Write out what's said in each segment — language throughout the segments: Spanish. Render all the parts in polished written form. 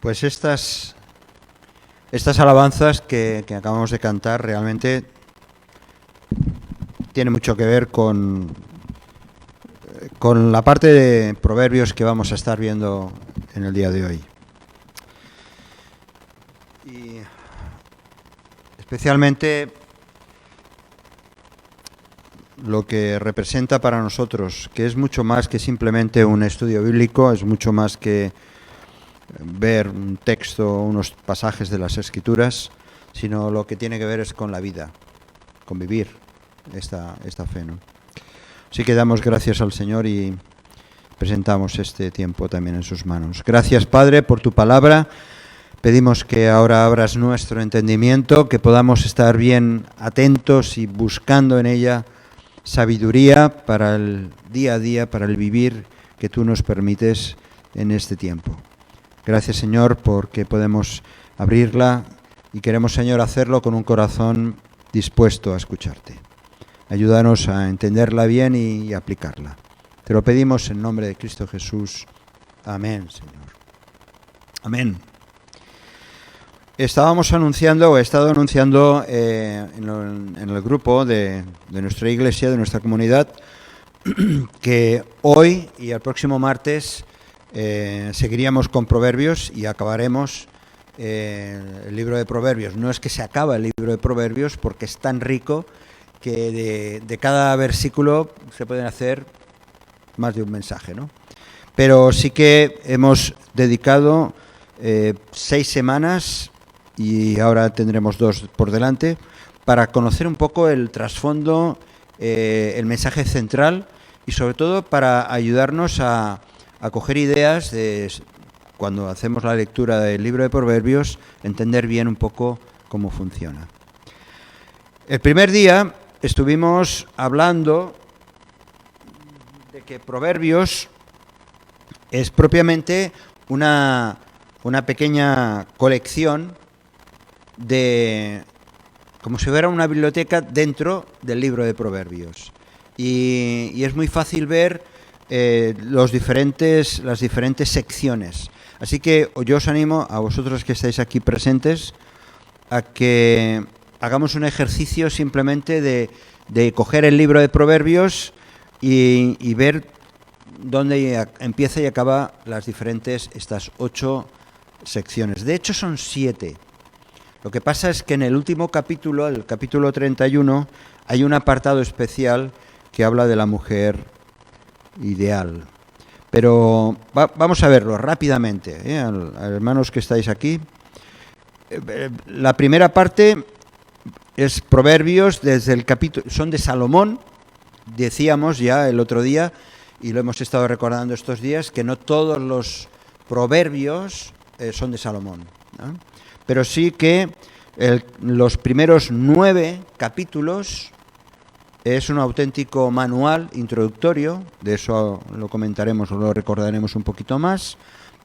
Pues estas alabanzas que acabamos de cantar realmente tienen mucho que ver con la parte de Proverbios que vamos a estar viendo en el día de hoy. Y especialmente lo que representa para nosotros, que es mucho más que simplemente un estudio bíblico, es mucho más que ver un texto, unos pasajes de las Escrituras, sino lo que tiene que ver es con la vida, con vivir esta fe, ¿no? Así que damos gracias al Señor y presentamos este tiempo también en sus manos. Gracias, Padre, por tu palabra. Pedimos que ahora abras nuestro entendimiento, que podamos estar bien atentos y buscando en ella sabiduría para el día a día, para el vivir que tú nos permites en este tiempo. Gracias, Señor, porque podemos abrirla y queremos, Señor, hacerlo con un corazón dispuesto a escucharte. Ayúdanos a entenderla bien y aplicarla. Te lo pedimos en nombre de Cristo Jesús. Amén, Señor. Amén. He estado anunciando en el grupo de nuestra iglesia, de nuestra comunidad, que hoy y el próximo martes seguiríamos con Proverbios y acabaremos el libro de Proverbios. No es que se acaba el libro de Proverbios porque es tan rico que de cada versículo se pueden hacer más de un mensaje, ¿no? Pero sí que hemos dedicado 6 semanas, y ahora tendremos 2 por delante, para conocer un poco el trasfondo, el mensaje central, y sobre todo para ayudarnos a coger ideas de, cuando hacemos la lectura del libro de Proverbios, entender bien un poco cómo funciona. El primer día estuvimos hablando de que Proverbios es propiamente una pequeña colección de, como si fuera una biblioteca dentro del libro de Proverbios. Y es muy fácil ver las diferentes secciones. Así que yo os animo a vosotros que estáis aquí presentes a que hagamos un ejercicio simplemente de coger el libro de Proverbios y ver dónde empieza y acaba estas 8 secciones. De hecho son 7. Lo que pasa es que en el último capítulo, el capítulo 31, hay un apartado especial que habla de la mujer ideal. Pero vamos a verlo rápidamente, hermanos que estáis aquí. La primera parte es Proverbios, desde el capítulo, son de Salomón. Decíamos ya el otro día, y lo hemos estado recordando estos días, que no todos los proverbios son de Salomón, ¿no? Pero sí que los primeros 9 capítulos es un auténtico manual introductorio, de eso lo comentaremos o lo recordaremos un poquito más,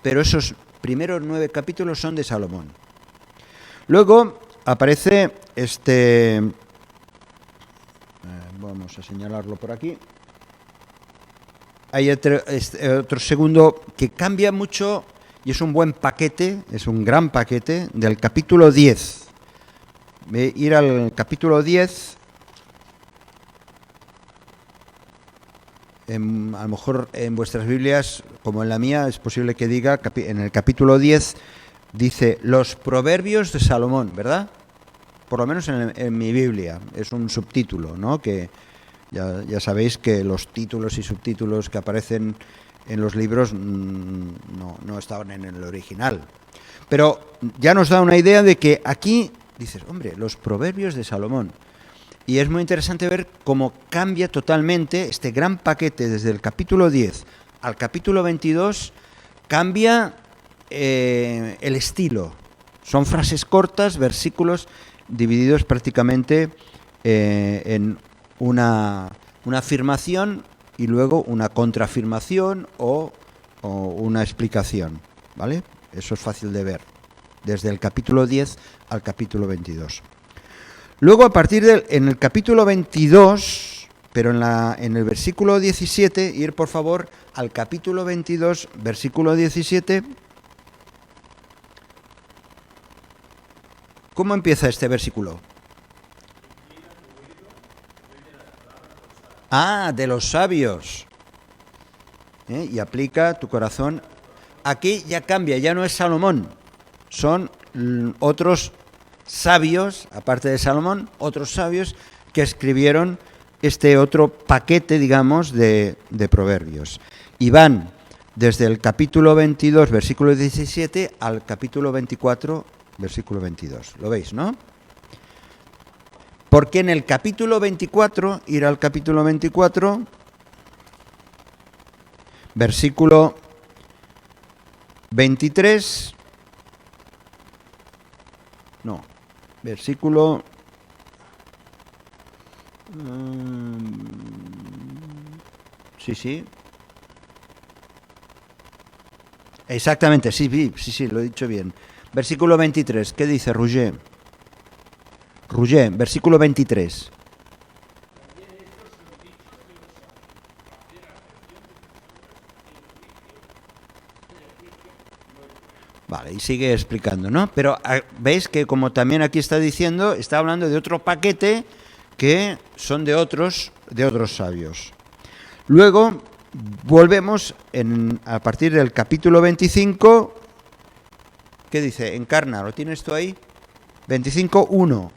pero esos primeros 9 capítulos son de Salomón. Luego aparece vamos a señalarlo por aquí. Hay otro segundo que cambia mucho y es un buen paquete, es un gran paquete, del capítulo 10. Ir al capítulo 10, a lo mejor en vuestras Biblias, como en la mía, es posible que diga, en el capítulo 10, dice los Proverbios de Salomón, ¿verdad? Por lo menos en mi Biblia, es un subtítulo, ¿no? Que ya sabéis que los títulos y subtítulos que aparecen en los libros no estaban en el original. Pero ya nos da una idea de que aquí dices, hombre, los Proverbios de Salomón. Y es muy interesante ver cómo cambia totalmente este gran paquete desde el capítulo 10 al capítulo 22, cambia el estilo. Son frases cortas, versículos divididos prácticamente en una afirmación y luego una contraafirmación o una explicación, ¿vale? Eso es fácil de ver, desde el capítulo 10 al capítulo 22. Luego, a partir en el capítulo 22, pero en el versículo 17, ir por favor al capítulo 22, versículo 17, ¿Cómo empieza este versículo? Ah, de los sabios. Y aplica tu corazón. Aquí ya cambia, ya no es Salomón, son otros sabios, aparte de Salomón, otros sabios que escribieron este otro paquete, digamos, de proverbios. Y van desde el capítulo 22, versículo 17, al capítulo 24, versículo 22. ¿Lo veis, no? Porque en el capítulo 24, ir al capítulo 24, versículo 23, no, versículo... sí. Exactamente, sí, lo he dicho bien. Versículo 23, ¿qué dice Roger? Roger, versículo 23. Vale, y sigue explicando, ¿no? Pero veis que como también aquí está diciendo, está hablando de otro paquete que son de otros sabios. Luego volvemos a partir del capítulo 25, ¿qué dice? Encarna, ¿lo tienes tú ahí? 25:1.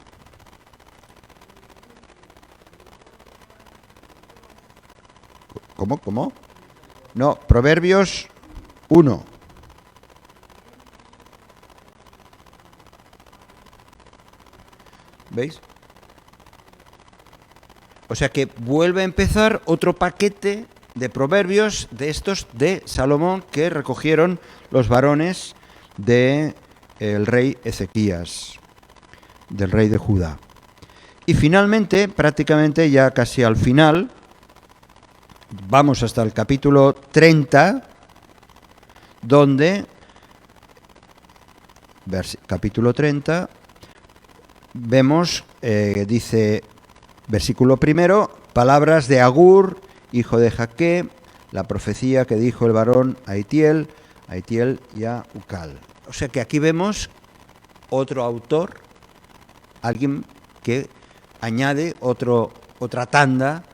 ¿Cómo? No, Proverbios 1. ¿Veis? O sea que vuelve a empezar otro paquete de proverbios de estos de Salomón que recogieron los varones del rey Ezequías, del rey de Judá. Y finalmente, prácticamente ya casi al final, vamos hasta el capítulo 30, donde, capítulo 30, vemos, dice, versículo primero, palabras de Agur, hijo de Jaque, la profecía que dijo el varón a Itiel y a Ucal. O sea que aquí vemos otro autor, alguien que añade otra tanda,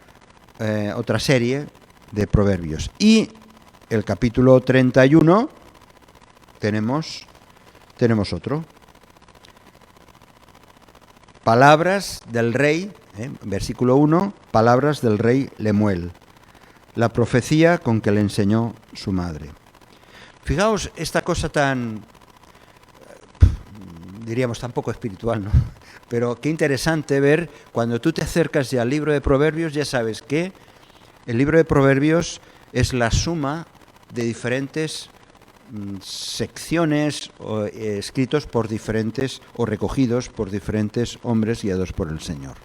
otra serie de proverbios. Y el capítulo 31 tenemos otro. Palabras del rey, versículo 1, palabras del rey Lemuel, la profecía con que le enseñó su madre. Fijaos esta cosa tan, diríamos, tan poco espiritual, ¿no? Pero qué interesante ver, cuando tú te acercas ya al libro de Proverbios, ya sabes que el libro de Proverbios es la suma de diferentes secciones escritos por diferentes o recogidos por diferentes hombres guiados por el Señor.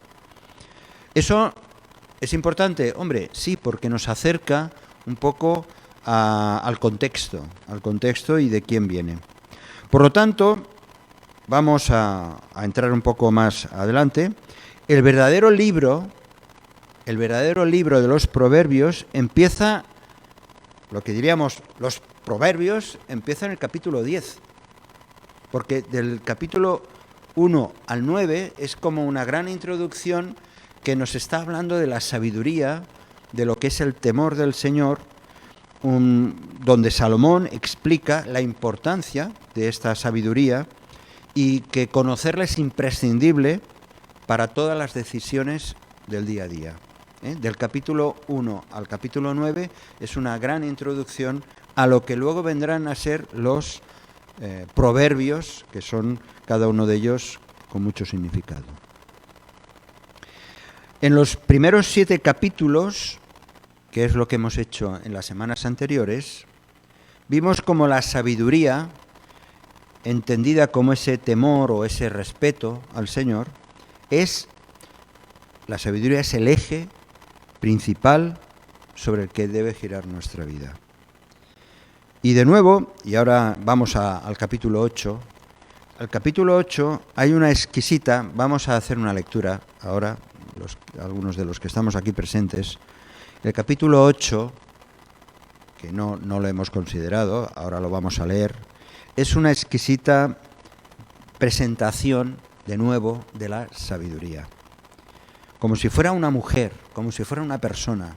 ¿Eso es importante? Hombre, sí, porque nos acerca un poco al contexto y de quién viene. Por lo tanto, vamos a entrar un poco más adelante. El verdadero libro de los proverbios empieza, lo que diríamos, los proverbios empiezan en el capítulo 10, porque del capítulo 1 al 9 es como una gran introducción que nos está hablando de la sabiduría, de lo que es el temor del Señor, donde Salomón explica la importancia de esta sabiduría y que conocerla es imprescindible para todas las decisiones del día a día. Del capítulo 1 al capítulo 9 es una gran introducción a lo que luego vendrán a ser los proverbios, que son cada uno de ellos con mucho significado. En los primeros 7 capítulos, que es lo que hemos hecho en las semanas anteriores, vimos como la sabiduría, entendida como ese temor o ese respeto al Señor, la sabiduría es el eje principal sobre el que debe girar nuestra vida. Y de nuevo, y ahora vamos al capítulo 8, al capítulo 8 hay una exquisita, vamos a hacer una lectura ahora, algunos de los que estamos aquí presentes. El capítulo 8, que no lo hemos considerado, ahora lo vamos a leer, es una exquisita presentación de nuevo de la sabiduría. Como si fuera una mujer, como si fuera una persona.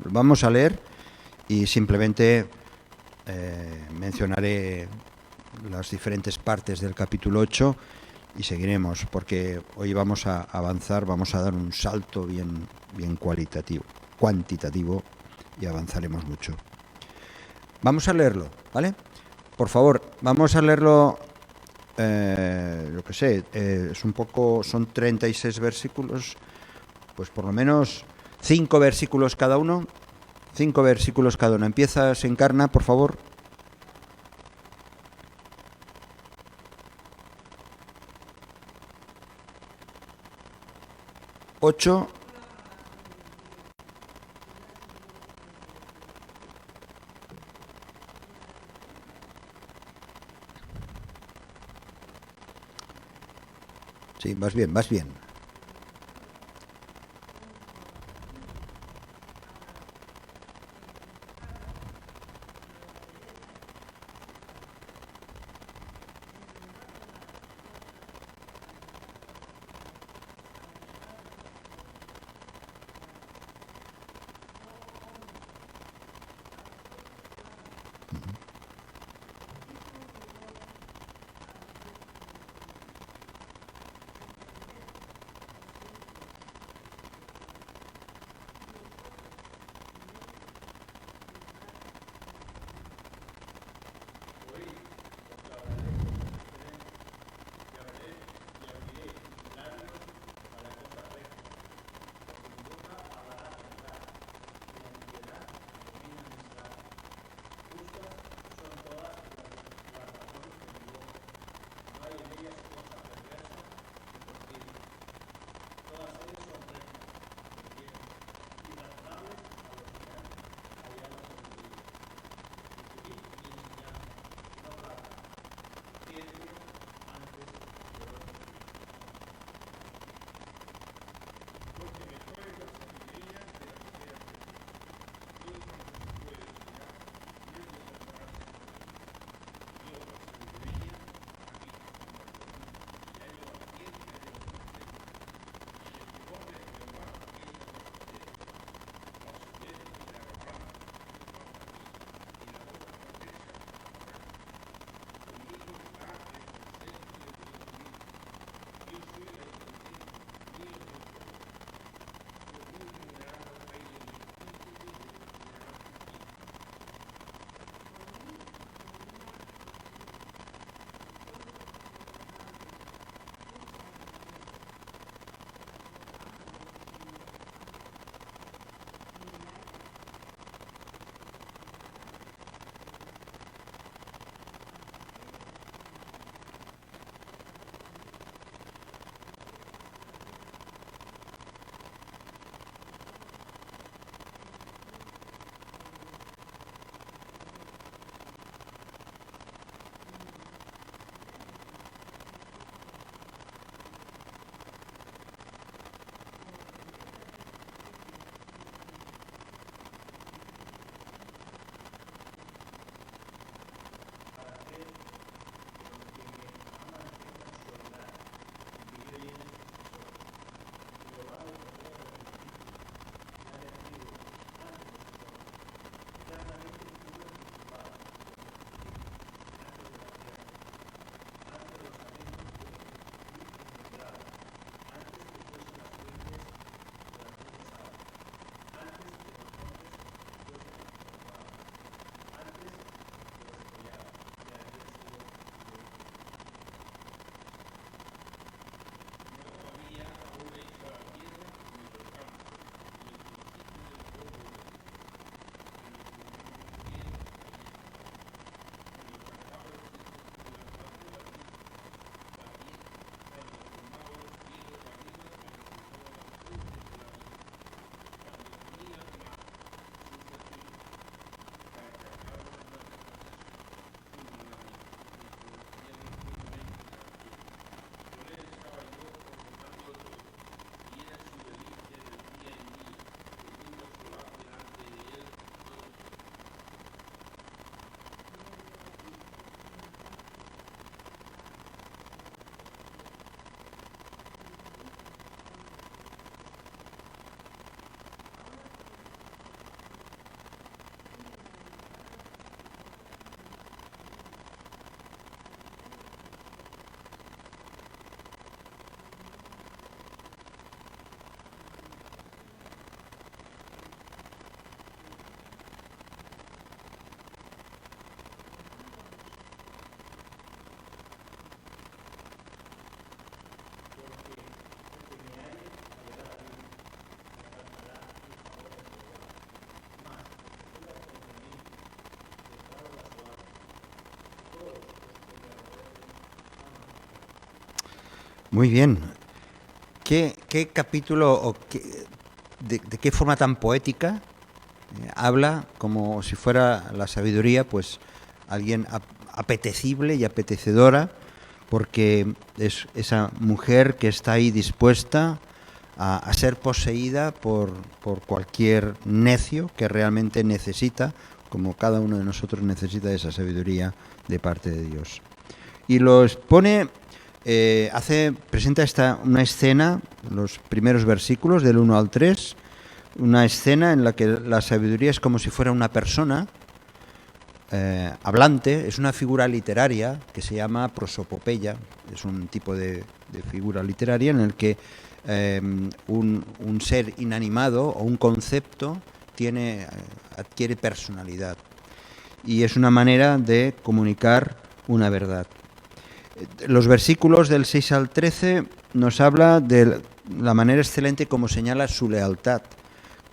Vamos a leer y simplemente mencionaré las diferentes partes del capítulo 8 y seguiremos, porque hoy vamos a avanzar, vamos a dar un salto bien cuantitativo, y avanzaremos mucho. Vamos a leerlo, ¿vale? Por favor, vamos a leerlo, yo qué sé, es un poco, son 36 versículos, pues por lo menos 5 versículos cada uno. 5 versículos cada uno. Empieza, se encarna, por favor. 8. Sí, vas bien, vas bien. Muy bien. ¿Qué capítulo o de qué forma tan poética habla como si fuera la sabiduría, pues alguien apetecible y apetecedora, porque es esa mujer que está ahí dispuesta a ser poseída por cualquier necio que realmente necesita, como cada uno de nosotros necesita esa sabiduría de parte de Dios. Y lo expone, presenta una escena, los primeros versículos del 1 al 3, una escena en la que la sabiduría es como si fuera una persona hablante, es una figura literaria que se llama prosopopeya, es un tipo de figura literaria en el que un ser inanimado o un concepto adquiere personalidad, y es una manera de comunicar una verdad. Los versículos del 6 al 13 nos habla de la manera excelente como señala su lealtad,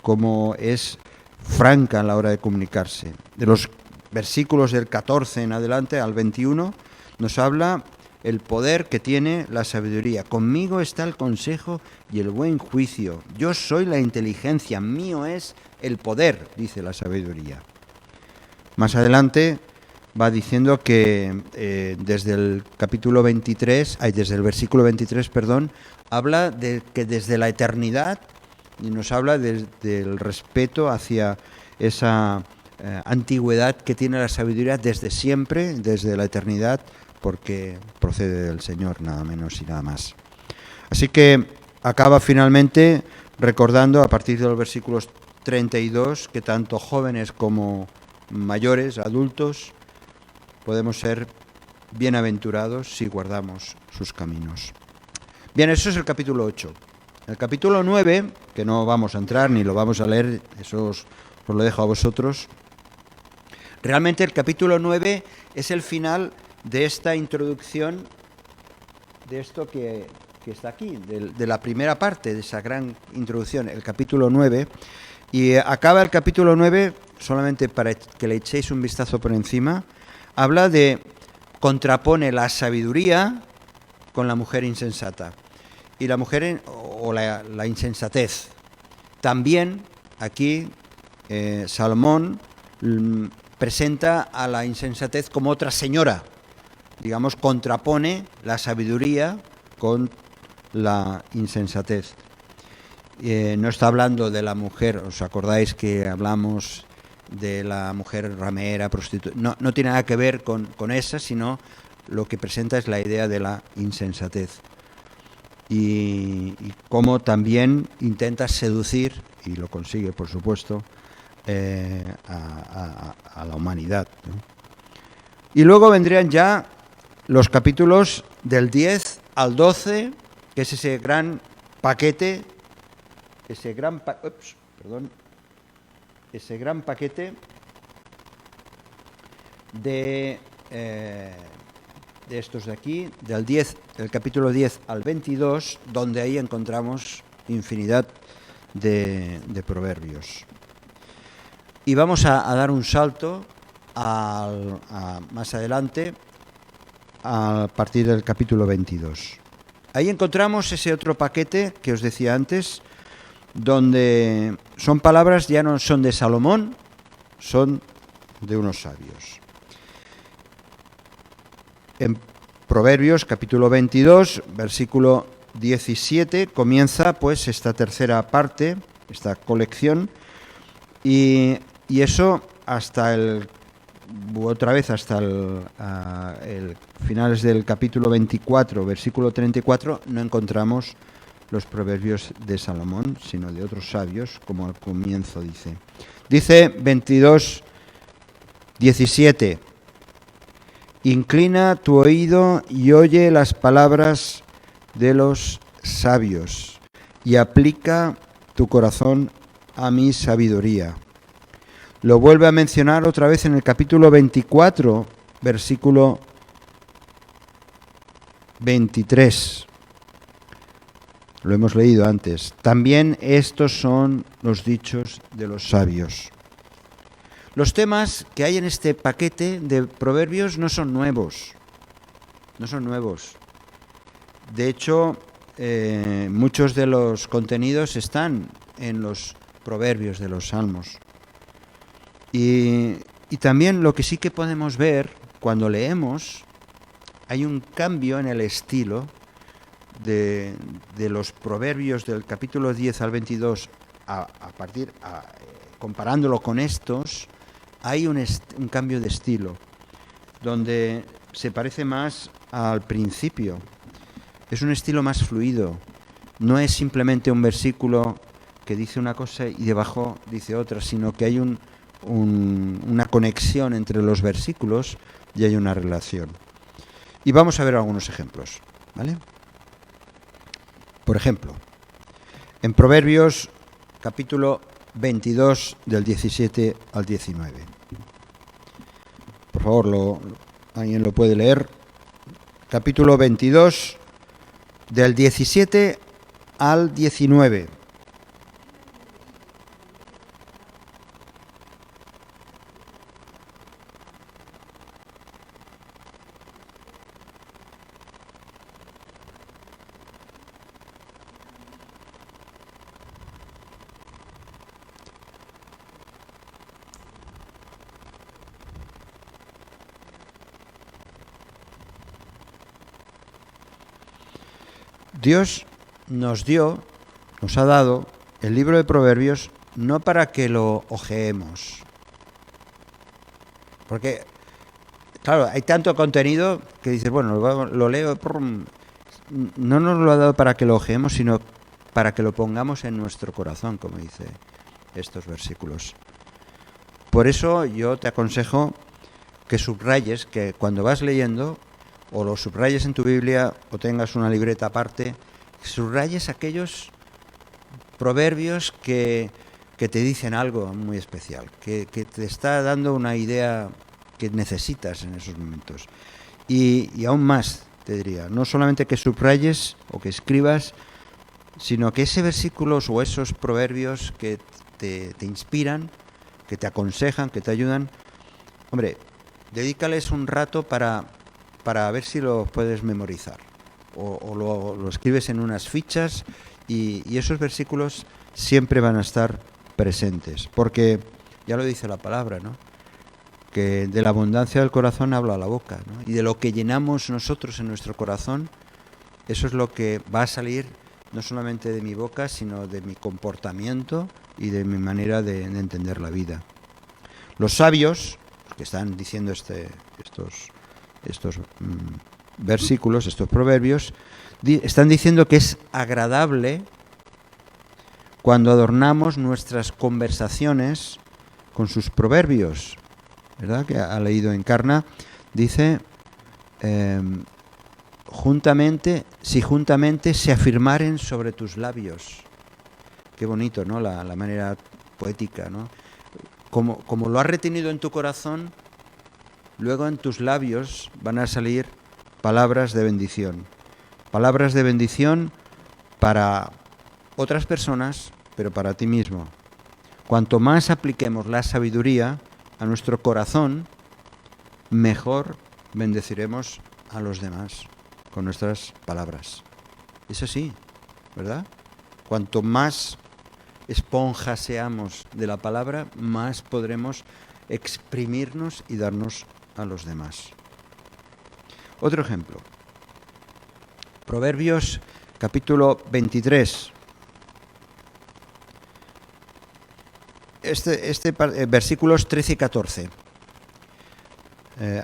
como es franca a la hora de comunicarse. De los versículos del 14 en adelante al 21 nos habla el poder que tiene la sabiduría. Conmigo está el consejo y el buen juicio. Yo soy la inteligencia, mío es el poder, dice la sabiduría. Más adelante va diciendo que desde el versículo 23, habla de que desde la eternidad, y nos habla del respeto hacia esa antigüedad que tiene la sabiduría desde siempre, desde la eternidad, porque procede del Señor, nada menos y nada más. Así que acaba finalmente recordando a partir de los versículos 32 que tanto jóvenes como mayores, adultos, podemos ser bienaventurados si guardamos sus caminos. Bien, eso es el capítulo 8. El capítulo 9, que no vamos a entrar ni lo vamos a leer, eso os lo dejo a vosotros. Realmente el capítulo 9 es el final de esta introducción, de esto que está aquí, de la primera parte de esa gran introducción, el capítulo 9. Y acaba el capítulo 9, solamente para que le echéis un vistazo por encima, contrapone la sabiduría con la mujer insensata. Y la mujer o la insensatez. También aquí Salomón presenta a la insensatez como otra señora. Digamos, contrapone la sabiduría con la insensatez. No está hablando de la mujer, ¿os acordáis que hablamos de la mujer ramera, prostituta? No tiene nada que ver con esa, sino lo que presenta es la idea de la insensatez. Y cómo también intenta seducir, y lo consigue por supuesto, a la humanidad, ¿no? Y luego vendrían ya los capítulos del 10 al 12, que es ese gran paquete, ese gran paquete de estos de aquí, del capítulo 10 al 22, donde ahí encontramos infinidad de proverbios. Y vamos a dar un salto más adelante, a partir del capítulo 22. Ahí encontramos ese otro paquete que os decía antes, donde son palabras, ya no son de Salomón, son de unos sabios. En Proverbios, capítulo 22, versículo 17, comienza pues esta tercera parte, esta colección, y eso hasta el finales del capítulo 24, versículo 34, no encontramos los proverbios de Salomón, sino de otros sabios, como al comienzo dice. Dice 22, 17, inclina tu oído y oye las palabras de los sabios, y aplica tu corazón a mi sabiduría. Lo vuelve a mencionar otra vez en el capítulo 24, versículo 23. Lo hemos leído antes. También estos son los dichos de los sabios. Los temas que hay en este paquete de proverbios no son nuevos. No son nuevos. De hecho, muchos de los contenidos están en los proverbios de los salmos. Y también lo que sí que podemos ver cuando leemos, hay un cambio en el estilo de los proverbios del capítulo 10 al 22, comparándolo con estos, hay un cambio de estilo, donde se parece más al principio. Es un estilo más fluido. No es simplemente un versículo que dice una cosa y debajo dice otra, sino que hay una conexión entre los versículos y hay una relación. Y vamos a ver algunos ejemplos, ¿vale? Por ejemplo, en Proverbios capítulo 22 del 17 al 19. Por favor, ¿alguien lo puede leer? Capítulo 22 del 17 al 19. Dios nos ha dado el libro de Proverbios no para que lo hojeemos. Porque, claro, hay tanto contenido que dices, bueno, lo leo. No nos lo ha dado para que lo hojeemos, sino para que lo pongamos en nuestro corazón, como dice estos versículos. Por eso yo te aconsejo que subrayes, que cuando vas leyendo, o lo subrayes en tu Biblia, o tengas una libreta aparte, subrayes aquellos proverbios que te dicen algo muy especial, que te está dando una idea que necesitas en esos momentos. Y aún más, te diría, no solamente que subrayes o que escribas, sino que ese versículo o esos proverbios que te inspiran, que te aconsejan, que te ayudan, hombre, dedícales un rato para ver si lo puedes memorizar. O lo escribes en unas fichas y esos versículos siempre van a estar presentes. Porque ya lo dice la palabra, ¿no? Que de la abundancia del corazón habla la boca, ¿no? Y de lo que llenamos nosotros en nuestro corazón, eso es lo que va a salir no solamente de mi boca, sino de mi comportamiento y de mi manera de entender la vida. Los sabios, que están diciendo estos versículos, estos proverbios, están diciendo que es agradable cuando adornamos nuestras conversaciones con sus proverbios, ¿verdad? Que ha leído Encarna, dice, si juntamente se afirmaren sobre tus labios. Qué bonito, ¿no? La manera poética, ¿no? Como lo has retenido en tu corazón, luego en tus labios van a salir palabras de bendición. Palabras de bendición para otras personas, pero para ti mismo. Cuanto más apliquemos la sabiduría a nuestro corazón, mejor bendeciremos a los demás con nuestras palabras. Es así, ¿verdad? Cuanto más esponjas seamos de la palabra, más podremos exprimirnos y darnos a los demás. Otro ejemplo. Proverbios capítulo 23. Versículos 13 y 14.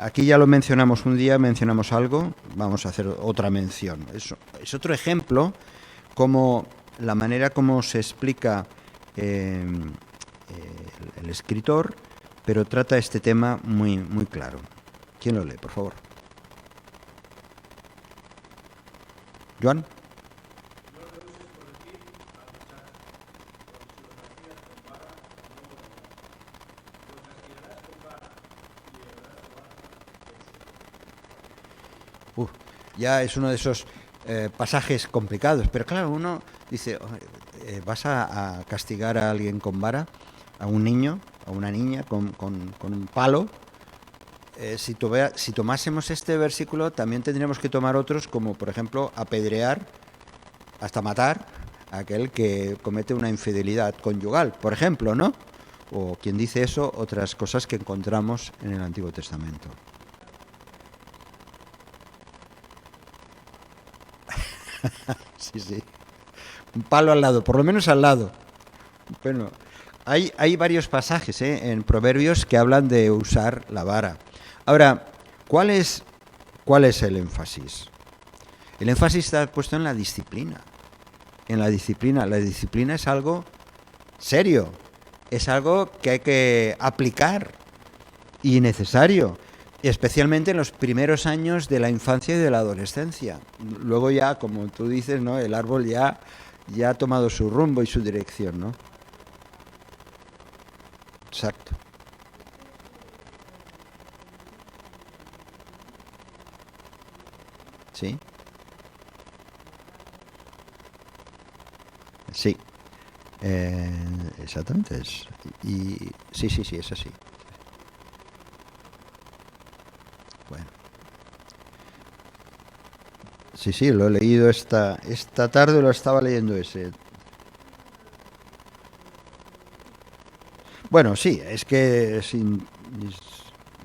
Aquí ya lo mencionamos un día, mencionamos algo, vamos a hacer otra mención. Es otro ejemplo como la manera como se explica el escritor, pero trata este tema muy, muy claro. ¿Quién lo lee, por favor? ¿Joan? Ya es uno de esos pasajes complicados, pero claro, uno dice, ¿vas a castigar a alguien con vara? ¿A un niño? ¿A una niña con un palo? si tomásemos este versículo, también tendríamos que tomar otros, como por ejemplo apedrear hasta matar a aquel que comete una infidelidad conyugal, por ejemplo, ¿no? O quien dice eso, otras cosas que encontramos en el Antiguo Testamento. Sí, sí. Un palo al lado, por lo menos al lado. Bueno, hay varios pasajes en Proverbios que hablan de usar la vara. Ahora, ¿cuál es el énfasis? El énfasis está puesto en la disciplina. En la disciplina. La disciplina es algo serio. Es algo que hay que aplicar y necesario. Especialmente en los primeros años de la infancia y de la adolescencia. Luego ya, como tú dices, ¿no? El árbol ya ha tomado su rumbo y su dirección, ¿no? Exacto. Sí, sí. Eh, exactamente. Y sí, sí, sí, es así. Bueno, sí, sí, lo he leído esta tarde, lo estaba leyendo ese. Bueno, sí, es que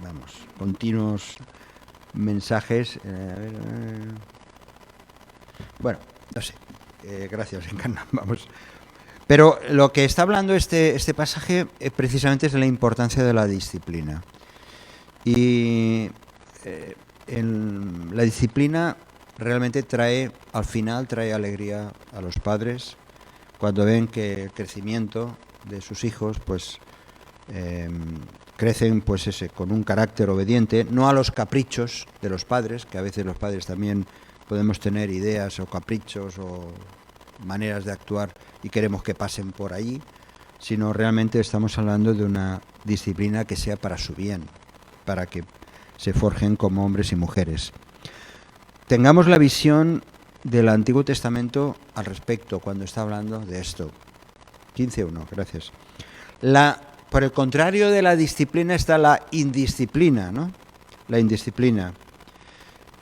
vamos, continuos mensajes. A ver, bueno, no sé. Gracias, Encarna. Vamos. Pero lo que está hablando este pasaje precisamente es de la importancia de la disciplina. Y la disciplina realmente al final trae alegría a los padres cuando ven que el crecimiento de sus hijos pues crecen pues con un carácter obediente, no a los caprichos de los padres, que a veces los padres también podemos tener ideas o caprichos o maneras de actuar y queremos que pasen por ahí, sino realmente estamos hablando de una disciplina que sea para su bien, para que se forjen como hombres y mujeres. Tengamos la visión del Antiguo Testamento al respecto cuando está hablando de esto. 15.1, gracias. Por el contrario de la disciplina está la indisciplina, ¿no? La indisciplina.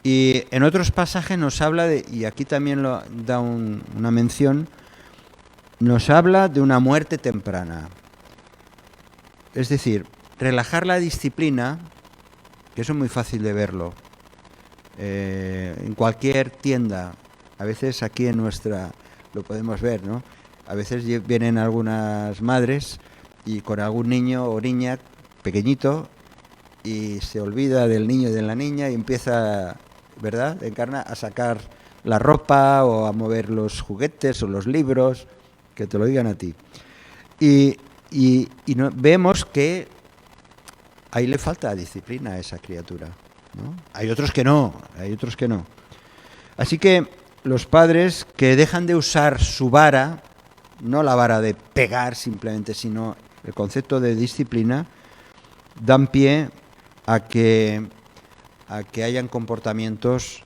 Y en otros pasajes nos habla y aquí también lo da una mención, nos habla de una muerte temprana. Es decir, relajar la disciplina, que eso es muy fácil de verlo, en cualquier tienda, a veces aquí en nuestra lo podemos ver, ¿no? A veces vienen algunas madres y con algún niño o niña pequeñito y se olvida del niño y de la niña y empieza, ¿verdad?, Encarna, a sacar la ropa o a mover los juguetes o los libros, que te lo digan a ti. Y vemos que ahí le falta disciplina a esa criatura, ¿no? Hay otros que no. Así que los padres que dejan de usar su vara, no la vara de pegar simplemente, sino el concepto de disciplina, dan pie a que hayan comportamientos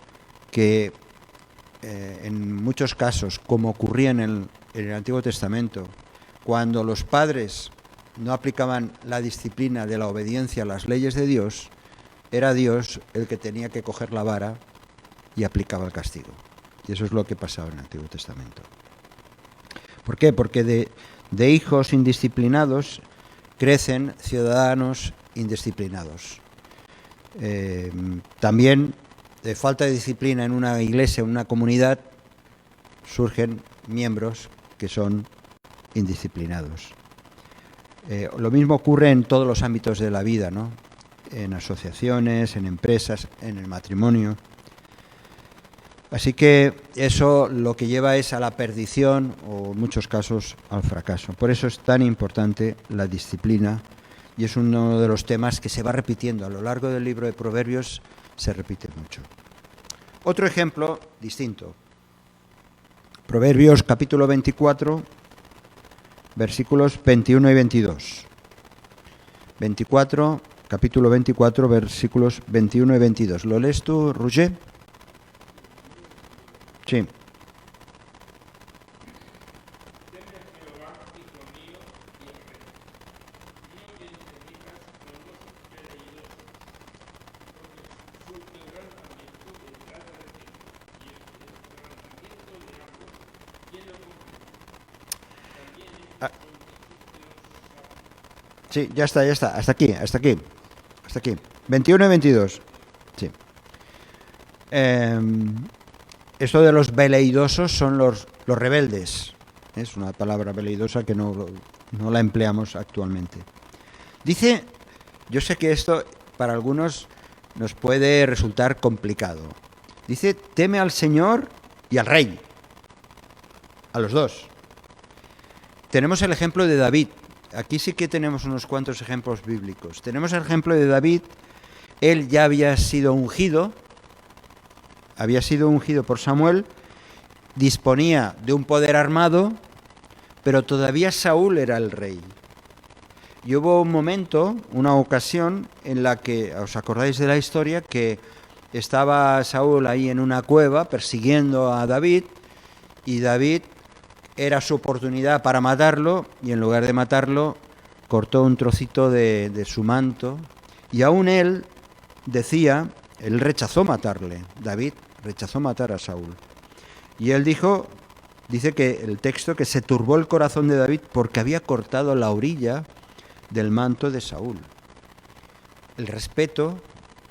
que en muchos casos, como ocurría en el Antiguo Testamento, cuando los padres no aplicaban la disciplina de la obediencia a las leyes de Dios, era Dios el que tenía que coger la vara y aplicaba el castigo. Y eso es lo que pasaba en el Antiguo Testamento. ¿Por qué? Porque de hijos indisciplinados crecen ciudadanos indisciplinados. También de falta de disciplina en una iglesia, en una comunidad, surgen miembros que son indisciplinados. Lo mismo ocurre en todos los ámbitos de la vida, ¿no? En asociaciones, en empresas, en el matrimonio. Así que eso lo que lleva es a la perdición o en muchos casos al fracaso. Por eso es tan importante la disciplina y es uno de los temas que se va repitiendo a lo largo del libro de Proverbios, se repite mucho. Otro ejemplo distinto. Proverbios capítulo 24, versículos 21 y 22. Capítulo 24, versículos 21 y 22. ¿Lo lees tú, Roger? Sí. Ah, sí, ya está, hasta aquí, hasta aquí, hasta aquí. 21 y 22. Sí. Eh, Esto de los veleidosos son los rebeldes. Es una palabra veleidosa que no la empleamos actualmente. Dice, yo sé que esto para algunos nos puede resultar complicado. Dice, teme al Señor y al Rey. A los dos. Tenemos el ejemplo de David. Aquí sí que tenemos unos cuantos ejemplos bíblicos. Tenemos el ejemplo de David. Él ya había sido ungido por Samuel, disponía de un poder armado, pero todavía Saúl era el rey. Y hubo un momento, una ocasión, en la que, ¿os acordáis de la historia? Que estaba Saúl ahí en una cueva persiguiendo a David, y David era su oportunidad para matarlo, y en lugar de matarlo, cortó un trocito de su manto, y aún él rechazó matarle. David rechazó matar a Saúl. Y él dice que el texto, que se turbó el corazón de David porque había cortado la orilla del manto de Saúl. El respeto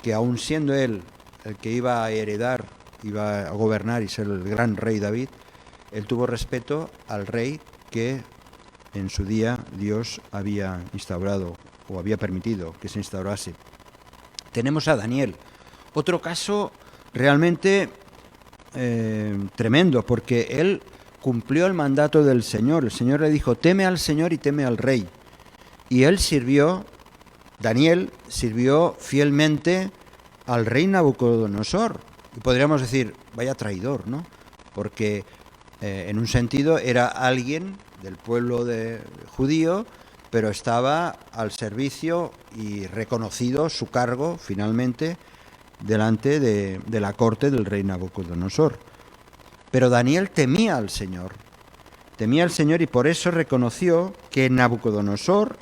que, aun siendo él el que iba a heredar, iba a gobernar y ser el gran rey David, él tuvo respeto al rey que en su día Dios había instaurado o había permitido que se instaurase. Tenemos a Daniel, otro caso realmente tremendo, porque él cumplió el mandato del Señor. El Señor le dijo, teme al Señor y teme al rey. Y él Daniel sirvió fielmente al rey Nabucodonosor. Y podríamos decir, vaya traidor, ¿no? Porque en un sentido era alguien del pueblo judío, pero estaba al servicio y reconocido su cargo finalmente delante de la corte del rey Nabucodonosor. Pero Daniel temía al Señor y por eso reconoció que Nabucodonosor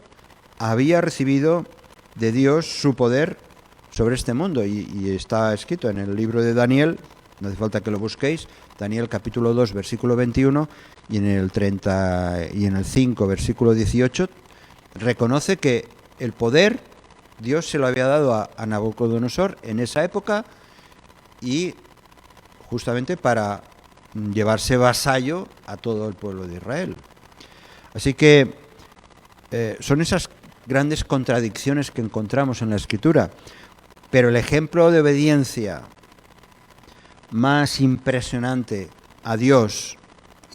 había recibido de Dios su poder sobre este mundo, y está escrito en el libro de Daniel, no hace falta que lo busquéis, Daniel capítulo 2 versículo 21 y en el 30 y en el 5 versículo 18 reconoce que el poder Dios se lo había dado a Nabucodonosor en esa época, y justamente para llevarse vasallo a todo el pueblo de Israel. Así que son esas grandes contradicciones que encontramos en la Escritura, pero el ejemplo de obediencia más impresionante a Dios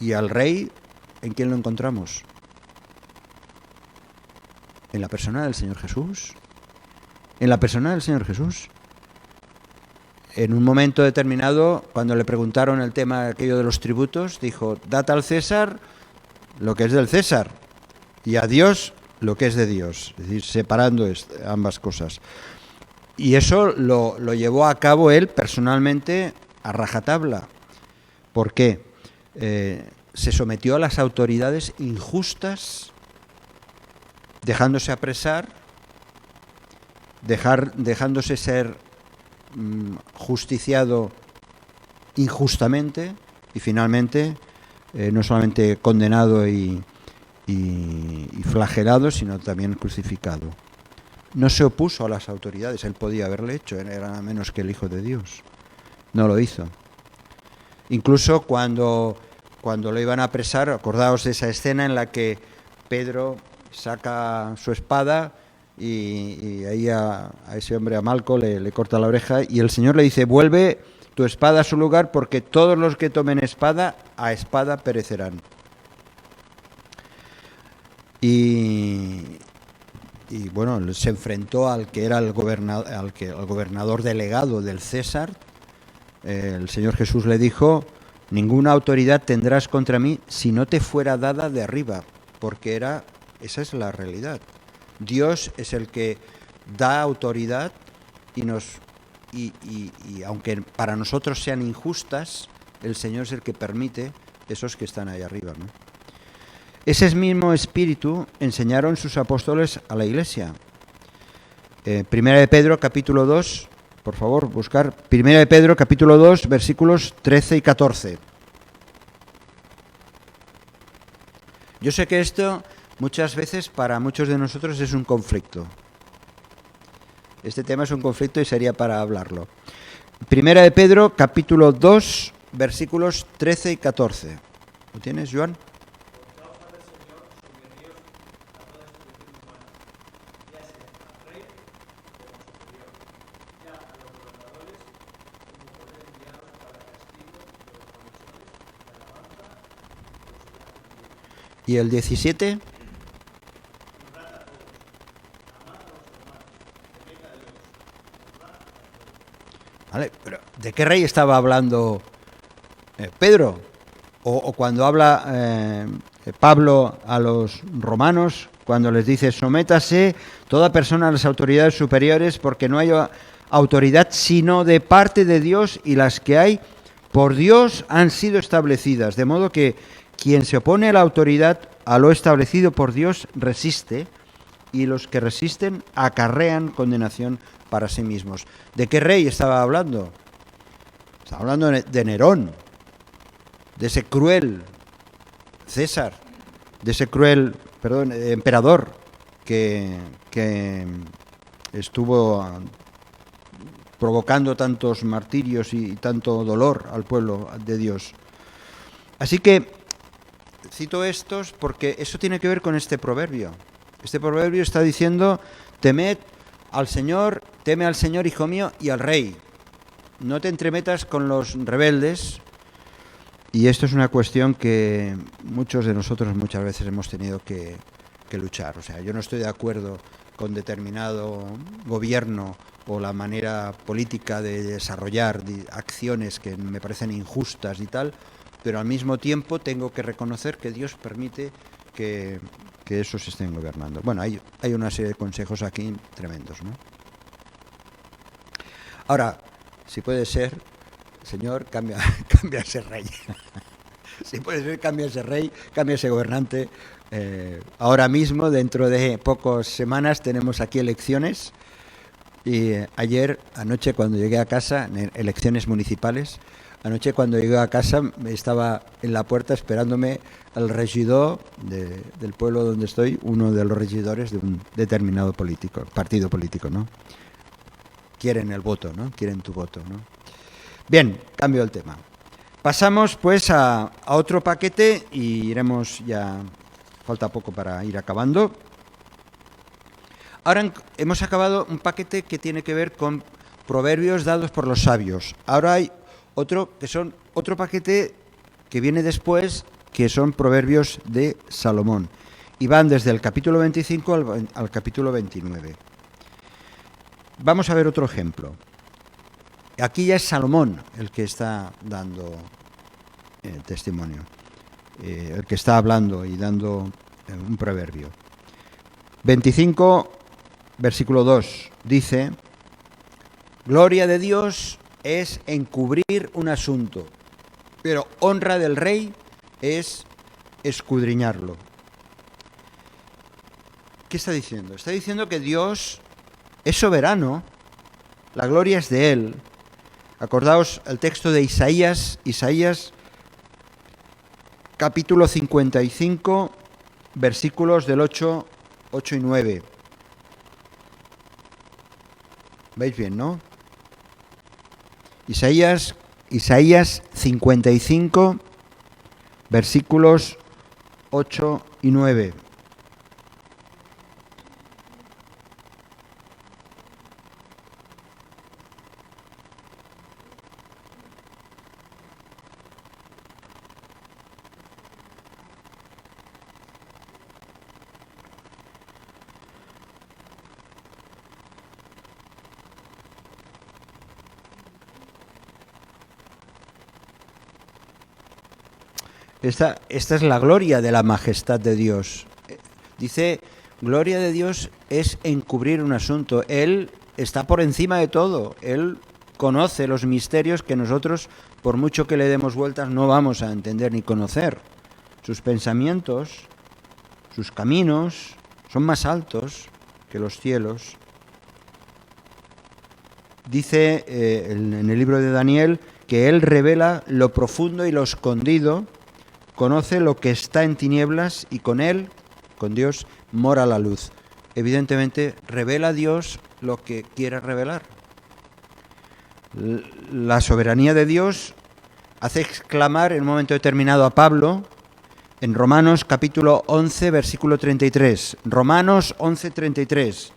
y al Rey, ¿en quién lo encontramos? En la persona del Señor Jesús. En la persona del Señor Jesús. En un momento determinado, cuando le preguntaron el tema aquello de los tributos, dijo, dad al César lo que es del César y a Dios lo que es de Dios. Es decir, separando ambas cosas. Y eso lo llevó a cabo él personalmente a rajatabla. ¿Por qué? Se sometió a las autoridades injustas, dejándose apresar, dejándose ser justiciado injustamente y finalmente no solamente condenado y flagelado, sino también crucificado. No se opuso a las autoridades, él podía haberlo hecho, era menos que el Hijo de Dios. No lo hizo. Incluso cuando lo iban a apresar, acordaos de esa escena en la que Pedro saca su espada y ahí a ese hombre, a Malco, le corta la oreja, y el Señor le dice, vuelve tu espada a su lugar, porque todos los que tomen espada, a espada perecerán. Y bueno, se enfrentó al que era el gobernador delegado del César. El Señor Jesús le dijo, ninguna autoridad tendrás contra mí si no te fuera dada de arriba, porque esa es la realidad. Dios es el que da autoridad y aunque para nosotros sean injustas, el Señor es el que permite esos que están ahí arriba, ¿no? Ese mismo espíritu enseñaron sus apóstoles a la Iglesia. Primera de Pedro, capítulo 2, por favor, buscar Primera de Pedro, capítulo 2, versículos 13 y 14. Yo sé que esto muchas veces para muchos de nosotros es un conflicto. Este tema es un conflicto y sería para hablarlo. Primera de Pedro, capítulo 2, versículos 13 y 14. ¿Lo tienes, Joan? ¿Y el 17? Vale, pero ¿de qué rey estaba hablando Pedro? O cuando habla Pablo a los romanos, cuando les dice, sométase toda persona a las autoridades superiores, porque no hay autoridad sino de parte de Dios, y las que hay por Dios han sido establecidas. De modo que quien se opone a la autoridad, a lo establecido por Dios, resiste, y los que resisten acarrean condenación para sí mismos. ¿De qué rey estaba hablando? Estaba hablando de Nerón, de ese cruel César, de ese cruel, emperador que estuvo provocando tantos martirios y tanto dolor al pueblo de Dios. Así que cito estos porque eso tiene que ver con este proverbio. Este proverbio está diciendo, temed al Señor, teme al Señor, hijo mío, y al rey. No te entremetas con los rebeldes. Y esto es una cuestión que muchos de nosotros muchas veces hemos tenido que luchar. O sea, yo no estoy de acuerdo con determinado gobierno o la manera política de desarrollar acciones que me parecen injustas y tal, pero al mismo tiempo tengo que reconocer que Dios permite que esos estén gobernando. Bueno, hay una serie de consejos aquí tremendos, ¿no? Ahora, si puede ser, Señor, cambia ese rey. Si puede ser, cambia ese rey, cambia ese gobernante. Ahora mismo, dentro de pocas semanas, tenemos aquí elecciones. Y anoche, cuando llegué a casa, elecciones municipales, anoche cuando llegué a casa estaba en la puerta esperándome el regidor del pueblo donde estoy, uno de los regidores de un determinado partido político, ¿no? Quieren el voto, ¿no? Quieren tu voto, ¿no? Bien, cambio el tema. Pasamos pues a otro paquete y iremos ya, falta poco para ir acabando. Ahora hemos acabado un paquete que tiene que ver con proverbios dados por los sabios. Ahora hay otro paquete que viene después, que son proverbios de Salomón. Y van desde el capítulo 25 al capítulo 29. Vamos a ver otro ejemplo. Aquí ya es Salomón el que está dando testimonio, el que está hablando y dando un proverbio. 25, versículo 2, dice, gloria de Dios es encubrir un asunto, pero honra del rey es escudriñarlo. ¿Qué está diciendo? Está diciendo que Dios es soberano, la gloria es de Él. Acordaos el texto de Isaías capítulo 55, versículos del 8 y 9. ¿Veis bien, no? Isaías 55, versículos 8 y 9. Esta es la gloria de la majestad de Dios. Dice, gloria de Dios es encubrir un asunto. Él está por encima de todo. Él conoce los misterios que nosotros, por mucho que le demos vueltas, no vamos a entender ni conocer. Sus pensamientos, sus caminos, son más altos que los cielos. Dice en el libro de Daniel que Él revela lo profundo y lo escondido, conoce lo que está en tinieblas y con él, con Dios, mora la luz. Evidentemente, revela a Dios lo que quiere revelar. La soberanía de Dios hace exclamar en un momento determinado a Pablo en Romanos capítulo 11, versículo 33. Romanos 11, 33.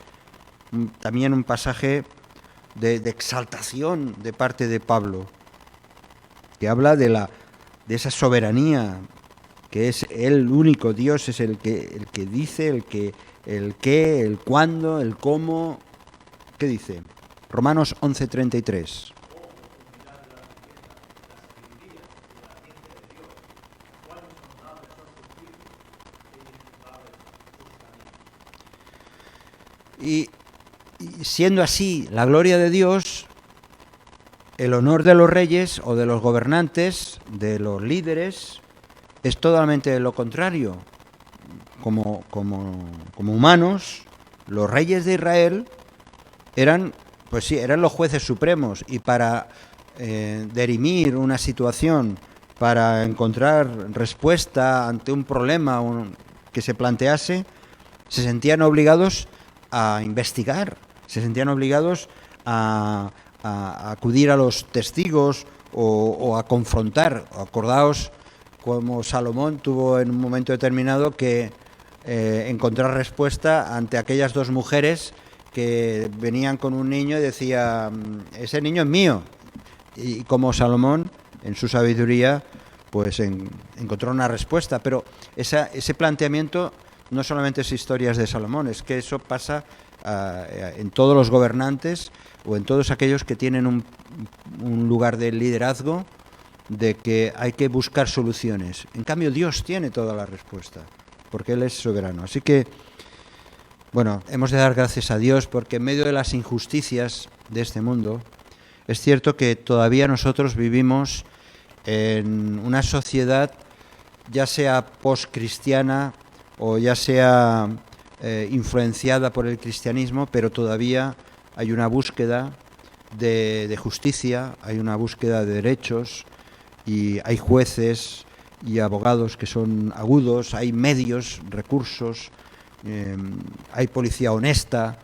También un pasaje de exaltación de parte de Pablo, que habla de esa soberanía, que es el único Dios, es el que dice, el qué, el cuándo, el cómo. ¿Qué dice? Romanos 11, 33. Y siendo así la gloria de Dios, el honor de los reyes o de los gobernantes, de los líderes, es totalmente lo contrario. Como humanos, los reyes de Israel eran los jueces supremos, y para dirimir una situación, para encontrar respuesta ante un problema que se plantease, se sentían obligados a investigar, se sentían obligados a acudir a los testigos o a confrontar. Acordaos como Salomón tuvo en un momento determinado que encontrar respuesta ante aquellas dos mujeres que venían con un niño y decía, ese niño es mío. Y como Salomón, en su sabiduría, pues encontró una respuesta. Pero ese planteamiento no solamente es historias de Salomón, es que eso pasa en todos los gobernantes o en todos aquellos que tienen un lugar de liderazgo, de que hay que buscar soluciones. En cambio, Dios tiene toda la respuesta, porque Él es soberano. Así que, bueno, hemos de dar gracias a Dios, porque en medio de las injusticias de este mundo, es cierto que todavía nosotros vivimos en una sociedad, ya sea postcristiana o ya sea influenciada por el cristianismo, pero todavía hay una búsqueda de justicia, hay una búsqueda de derechos, y hay jueces y abogados que son agudos, hay medios, recursos, hay policía honesta,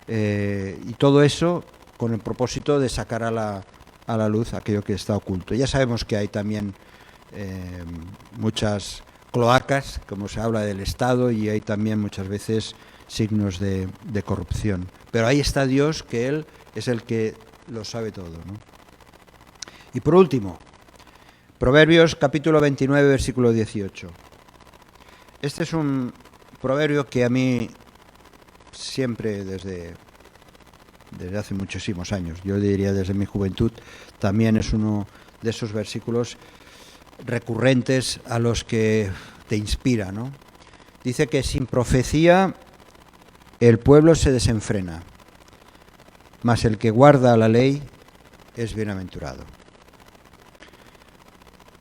y todo eso con el propósito de sacar a la luz aquello que está oculto. Ya sabemos que hay también muchas cloacas, como se habla del Estado, y hay también muchas veces signos de corrupción. Pero ahí está Dios, que Él es el que lo sabe todo, ¿no? Y por último, Proverbios capítulo 29, versículo 18. Este es un proverbio que a mí siempre, desde hace muchísimos años, yo diría desde mi juventud, también es uno de esos versículos recurrentes a los que te inspira, ¿no? Dice que sin profecía el pueblo se desenfrena, mas el que guarda la ley es bienaventurado.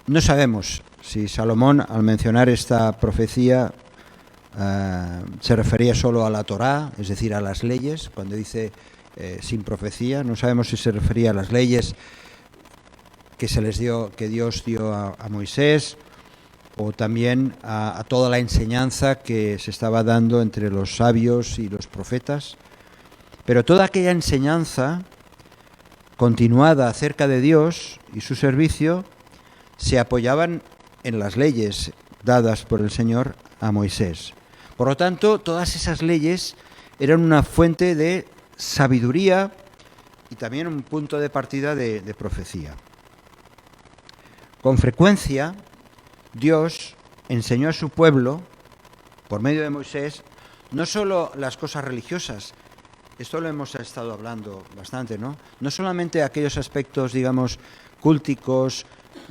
No sabemos si Salomón, al mencionar esta profecía, se refería solo a la Torá, es decir, a las leyes. Cuando dice sin profecía, no sabemos si se refería a las leyes que Dios dio a Moisés, o también a toda la enseñanza que se estaba dando entre los sabios y los profetas. Pero toda aquella enseñanza continuada acerca de Dios y su servicio se apoyaban en las leyes dadas por el Señor a Moisés. Por lo tanto, todas esas leyes eran una fuente de sabiduría y también un punto de partida de profecía. Con frecuencia, Dios enseñó a su pueblo, por medio de Moisés, no solo las cosas religiosas, esto lo hemos estado hablando bastante, ¿no? No solamente aquellos aspectos, digamos, cúlticos,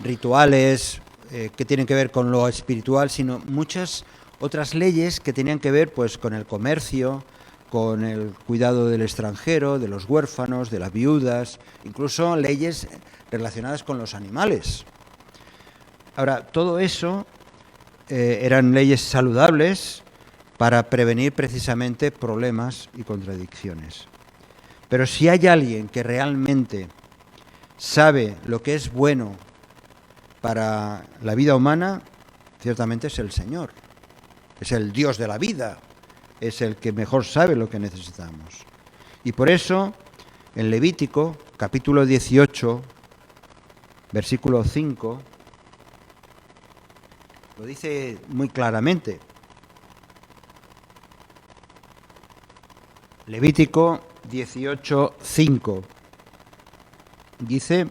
rituales, que tienen que ver con lo espiritual, sino muchas otras leyes que tenían que ver, pues, con el comercio, con el cuidado del extranjero, de los huérfanos, de las viudas, incluso leyes relacionadas con los animales. Ahora, todo eso eran leyes saludables para prevenir precisamente problemas y contradicciones. Pero si hay alguien que realmente sabe lo que es bueno para la vida humana, ciertamente es el Señor, es el Dios de la vida, es el que mejor sabe lo que necesitamos. Y por eso, en Levítico, capítulo 18, versículo 5, lo dice muy claramente. Levítico 18, 5. Dice: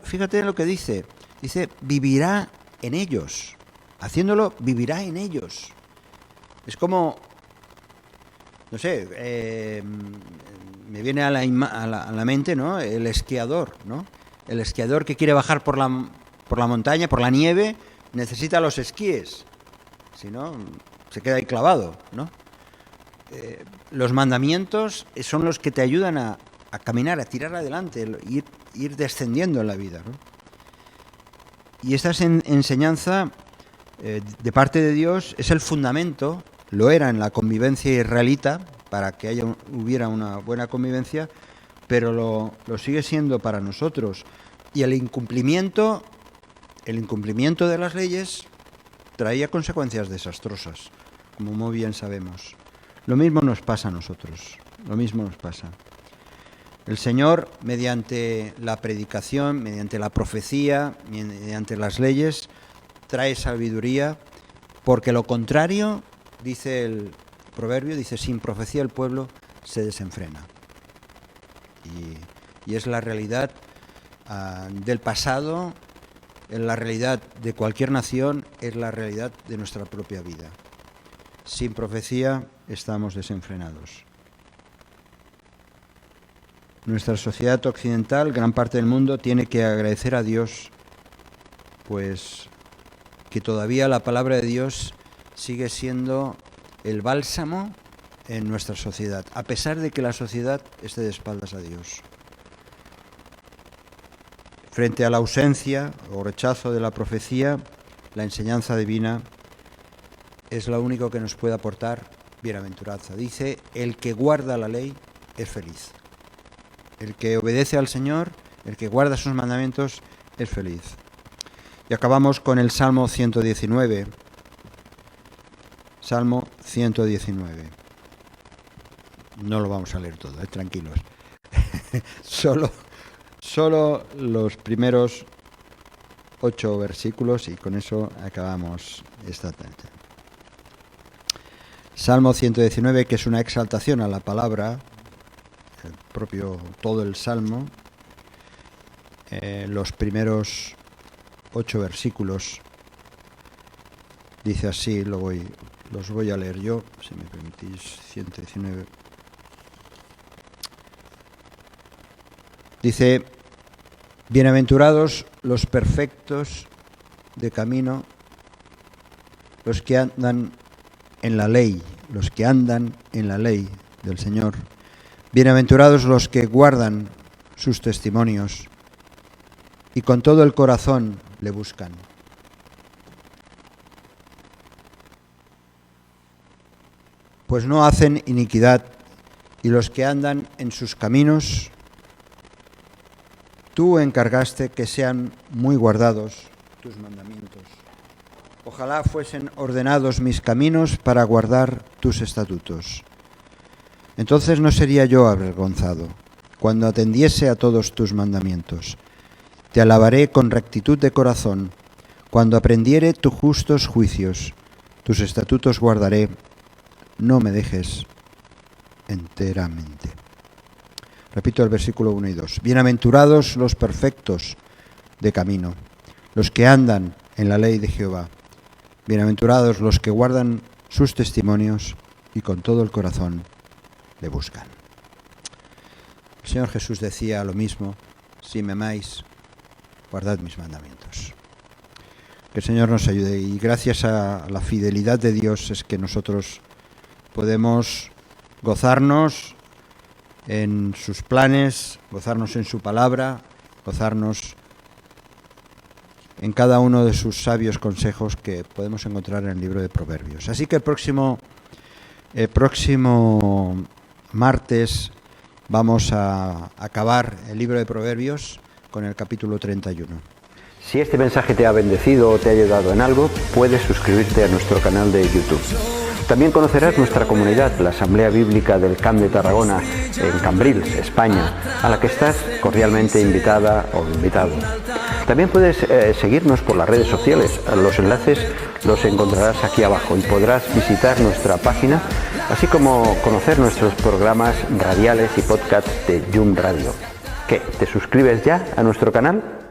fíjate en lo que dice. Dice, vivirá en ellos. Haciéndolo, vivirá en ellos. Es como, no sé, me viene a la mente, ¿no?, el esquiador, ¿no? El esquiador que quiere bajar por la montaña, por la nieve, necesita los esquíes. Si no, se queda ahí clavado, ¿no? Los mandamientos son los que te ayudan a caminar, a tirar adelante, ir descendiendo en la vida, ¿no? Y esta enseñanza de parte de Dios es el fundamento, lo era en la convivencia israelita, para que hubiera una buena convivencia, pero lo sigue siendo para nosotros. Y el incumplimiento de las leyes traía consecuencias desastrosas, como muy bien sabemos. Lo mismo nos pasa a nosotros, lo mismo nos pasa. El Señor, mediante la predicación, mediante la profecía, mediante las leyes, trae sabiduría, porque lo contrario, dice el proverbio, dice, sin profecía el pueblo se desenfrena. Y es la realidad del pasado, es la realidad de cualquier nación, es la realidad de nuestra propia vida. Sin profecía estamos desenfrenados. Nuestra sociedad occidental, gran parte del mundo, tiene que agradecer a Dios, pues que todavía la palabra de Dios sigue siendo el bálsamo en nuestra sociedad, a pesar de que la sociedad esté de espaldas a Dios. Frente a la ausencia o rechazo de la profecía, la enseñanza divina es lo único que nos puede aportar bienaventuranza. Dice, el que guarda la ley es feliz. El que obedece al Señor, el que guarda sus mandamientos, es feliz. Y acabamos con el Salmo 119. Salmo 119. No lo vamos a leer todo, tranquilos. Solo los primeros 8 versículos y con eso acabamos esta tarde. Salmo 119, que es una exaltación a la palabra, todo el Salmo, los primeros 8 versículos, dice así, los voy a leer yo, si me permitís, 119. Dice, bienaventurados los perfectos de camino, los que andan en la ley, del Señor. Bienaventurados los que guardan sus testimonios y con todo el corazón le buscan. Pues no hacen iniquidad, y los que andan en sus caminos, tú encargaste que sean muy guardados tus mandamientos. Ojalá fuesen ordenados mis caminos para guardar tus estatutos. Entonces no sería yo avergonzado, cuando atendiese a todos tus mandamientos. Te alabaré con rectitud de corazón, cuando aprendiere tus justos juicios. Tus estatutos guardaré, no me dejes enteramente. Repito el versículo 1 y 2. Bienaventurados los perfectos de camino, los que andan en la ley de Jehová. Bienaventurados los que guardan sus testimonios y con todo el corazón le buscan. El Señor Jesús decía lo mismo, si me amáis, guardad mis mandamientos. Que el Señor nos ayude y gracias a la fidelidad de Dios es que nosotros podemos gozarnos en sus planes, gozarnos en su palabra, gozarnos en cada uno de sus sabios consejos que podemos encontrar en el libro de Proverbios. Así que el próximo El próximo martes vamos a acabar el libro de Proverbios con el capítulo 31. Si este mensaje te ha bendecido o te ha ayudado en algo, puedes suscribirte a nuestro canal de YouTube. También conocerás nuestra comunidad, la Asamblea Bíblica del Camp de Tarragona, en Cambrils, España, a la que estás cordialmente invitada o invitado. También puedes seguirnos por las redes sociales. Los enlaces los encontrarás aquí abajo y podrás visitar nuestra página, así como conocer nuestros programas radiales y podcasts de Yum Radio. ¿Qué? ¿Te suscribes ya a nuestro canal?